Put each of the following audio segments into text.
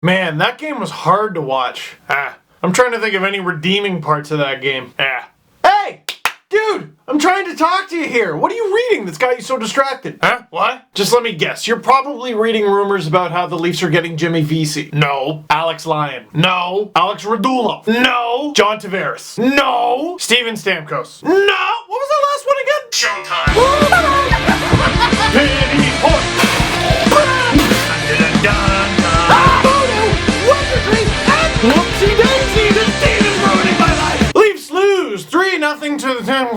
Man, that game was hard to watch. I'm trying to think of any redeeming parts of that game. Hey! Dude! I'm trying to talk to you here. What are you reading that's got you so distracted? Huh? What? Just let me guess. You're probably reading rumors about how the Leafs are getting Jimmy Vesey. No. Alex Lyon. No. Alex Radulov. No. John Tavares. No. Steven Stamkos. No. What was that last one again? Showtime. Penny point. Whoopsie daisy, this team is ruining my life. Leafs lose 3-0 to the 10.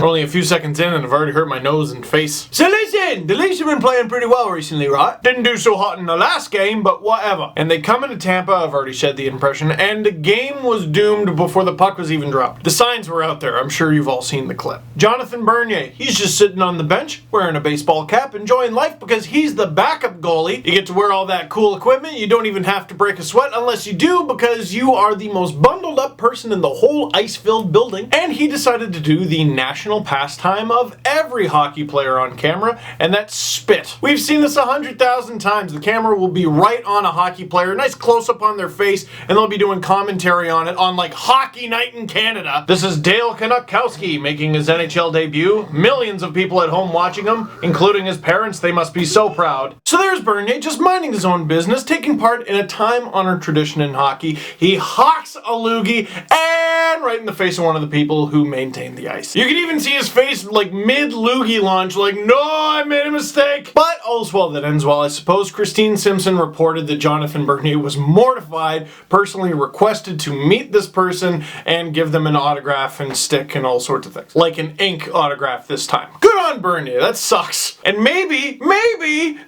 Only a few seconds in and I've already hurt my nose and face. So listen, the Leafs have been playing pretty well recently, right? Didn't do so hot in the last game, but whatever. And they come into Tampa, I've already shed the impression, and the game was doomed before the puck was even dropped. The signs were out there, I'm sure you've all seen the clip. Jonathan Bernier, he's just sitting on the bench, wearing a baseball cap, enjoying life because he's the backup goalie. You get to wear all that cool equipment, you don't even have to break a sweat unless you do because you are the most bundled up person in the whole ice-filled building. And he decided to do the national pastime of every hockey player on camera, and that's spit. We've seen this 100,000 times. The camera will be right on a hockey player, nice close-up on their face, and they'll be doing commentary on it on like Hockey Night in Canada. This is Dale Konopkowski making his NHL debut. Millions of people at home watching him, including his parents. They must be so proud. So there's Bernier just minding his own business, taking part in a time-honored tradition in hockey. He hawks a loogie and right in the face of one of the people who maintain the ice. You can even see his face like mid-loogie launch, like, no, I made a mistake. But all's well that ends well, I suppose. Christine Simpson reported that Jonathan Bernier was mortified, personally requested to meet this person and give them an autograph and stick and all sorts of things. Like an ink autograph this time. Good on Bernier, that sucks. And maybe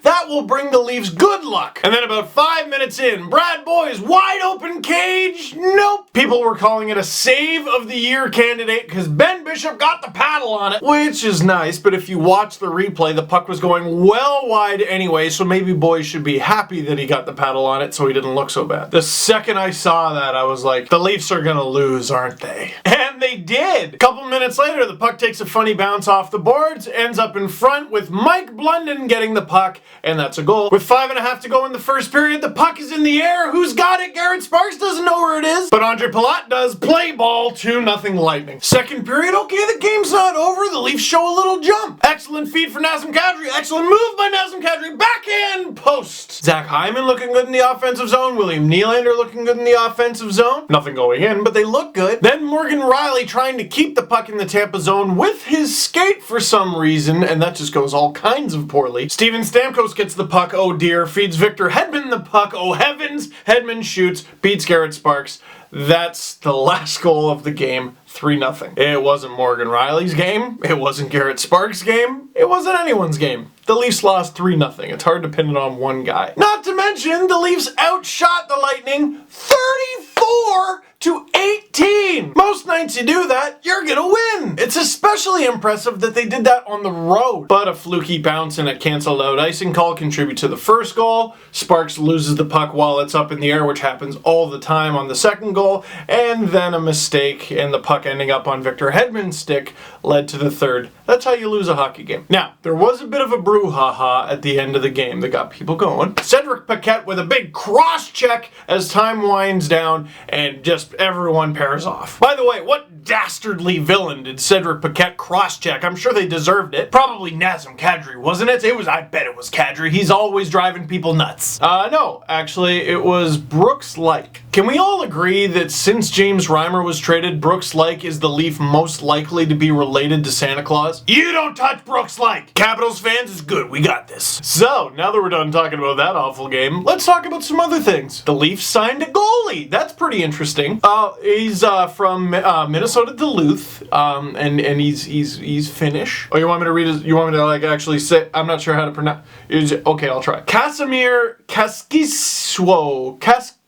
that will bring the Leafs good luck. And then about 5 minutes in, Brad Boy's wide open cage. Nope. People were calling it a save of the year candidate because Ben Bishop got the paddle on it, which is nice, but if you watch the replay, the puck was going well wide anyway, so maybe Boy should be happy that he got the paddle on it so he didn't look so bad. The second I saw that, I was like, the Leafs are gonna lose, aren't they? And they did! A couple minutes later, the puck takes a funny bounce off the boards, ends up in front with Mike Blunden getting the puck, and that's a goal. With 5.5 to go in the first period, the puck is in the air. Who's got it? Garrett Sparks doesn't know where it is, but Andre Palat does. Play ball, 2-0 Lightning. Second period, okay, the game's not over. The Leafs show a little jump. Excellent feed for Nazem Kadri. Excellent move by Nazem Kadri. Backhand post. Zach Hyman looking good in the offensive zone. William Nylander looking good in the offensive zone. Nothing going in, but they look good. Then Morgan Rielly trying to keep the puck in the Tampa zone with his skate for some reason, and that just goes all kinds of poorly. Steven Stamkos gets the puck, oh dear. Feeds Victor Hedman the puck, oh heavens. Hedman shoots, beats Garrett Sparks. That's the last goal of the game, 3-0. It wasn't Morgan Rielly's game. It wasn't Garrett Sparks' game. It wasn't anyone's game. The Leafs lost 3-0. It's hard to pin it on one guy. Not to mention, the Leafs outshot the Lightning 34-18. Most nights you do that, you're gonna win. It's especially impressive that they did that on the road. But a fluky bounce and a canceled out icing call contribute to the first goal. Sparks loses the puck while it's up in the air, which happens all the time on the second goal. And then a mistake and the puck ending up on Victor Hedman's stick led to the third. That's how you lose a hockey game. Now, there was a bit of a brouhaha at the end of the game that got people going. Cedric Paquette with a big cross-check as time winds down and just everyone pairs off. By the way, what dastardly villain did Cedric Paquette cross-check? I'm sure they deserved it. Probably Nazem Kadri, wasn't it? I bet it was Kadri. He's always driving people nuts. No, actually, it was Brooks Laich. Can we all agree that since James Reimer was traded, Brooks Laich is the Leaf most likely to be related to Santa Claus? You don't touch Brooks Laich! Capitals fans is good, we got this. So, now that we're done talking about that awful game, let's talk about some other things. The Leafs signed a goalie. That's pretty interesting. He's from Minnesota Duluth, and he's Finnish. Oh, you want me to read his, you want me to like actually say, I'm not sure how to pronounce, okay, I'll try. Kasimir Kaskisuo.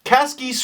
Sasky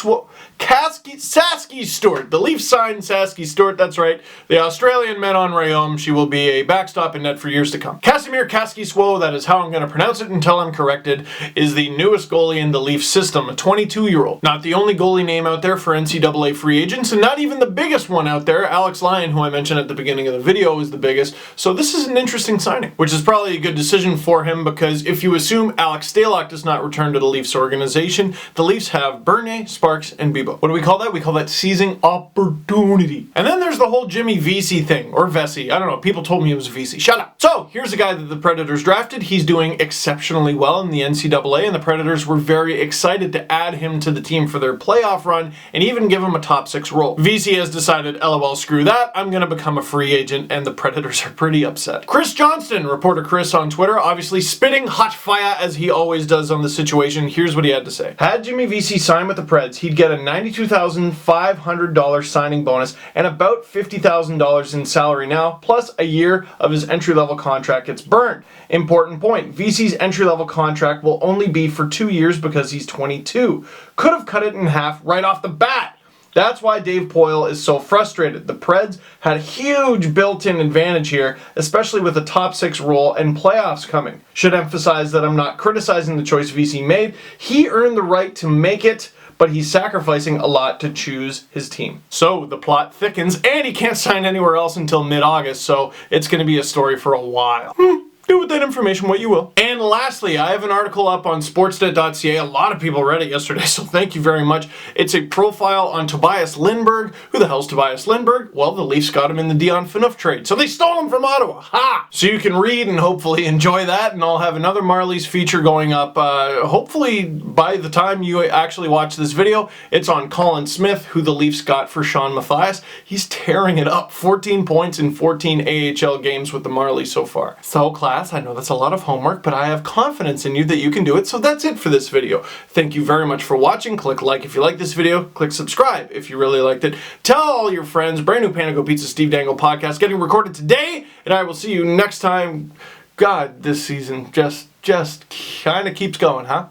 Stewart. The Leafs signed Sasky Stewart, that's right. The Australian Menon Rayom. She will be a backstop in net for years to come. Casimir Kaskisuo, that is how I'm going to pronounce it until I'm corrected, is the newest goalie in the Leafs system, a 22-year-old. Not the only goalie name out there for NCAA free agents, and not even the biggest one out there. Alex Lyon, who I mentioned at the beginning of the video, is the biggest. So this is an interesting signing, which is probably a good decision for him, because if you assume Alex Stalock does not return to the Leafs organization, the Leafs have Bernier, Sparks, and Bibeau. What do we call that? We call that seizing opportunity. And then there's the whole Jimmy Vesey thing, or Vesey. I don't know. People told me it was Vesey. Shut up. So here's a guy that the Predators drafted. He's doing exceptionally well in the NCAA, and the Predators were very excited to add him to the team for their playoff run and even give him a top 6 role. Vesey has decided, LOL, screw that. I'm going to become a free agent, and the Predators are pretty upset. Chris Johnston, reporter Chris on Twitter, obviously spitting hot fire as he always does on the situation. Here's what he had to say. Had Jimmy Vesey sign with the Preds, he'd get a $92,500 signing bonus and about $50,000 in salary now, plus a year of his entry-level contract gets burned. Important point, Vesey's entry-level contract will only be for 2 years because he's 22. Could have cut it in half right off the bat. That's why Dave Poile is so frustrated. The Preds had a huge built-in advantage here, especially with a top 6 role and playoffs coming. Should emphasize that I'm not criticizing the choice Vesey made. He earned the right to make it, but he's sacrificing a lot to choose his team. So the plot thickens, and he can't sign anywhere else until mid-August, so it's going to be a story for a while. Do with that information what you will. And lastly, I have an article up on sportsnet.ca. A lot of people read it yesterday, so thank you very much. It's a profile on Tobias Lindberg. Who the hell's Tobias Lindberg? Well, the Leafs got him in the Dion Phaneuf trade, so they stole him from Ottawa. Ha! So you can read and hopefully enjoy that, and I'll have another Marlies feature going up. Hopefully, by the time you actually watch this video, it's on Colin Smith, who the Leafs got for Sean Mathias. He's tearing it up. 14 points in 14 AHL games with the Marlies so far. So class. I know that's a lot of homework, but I have confidence in you that you can do it, so that's it for this video. Thank you very much for watching. Click like if you like this video. Click subscribe if you really liked it. Tell all your friends. Brand new Panago Pizza Steve Dangle podcast getting recorded today, and I will see you next time. God, this season just kind of keeps going, huh?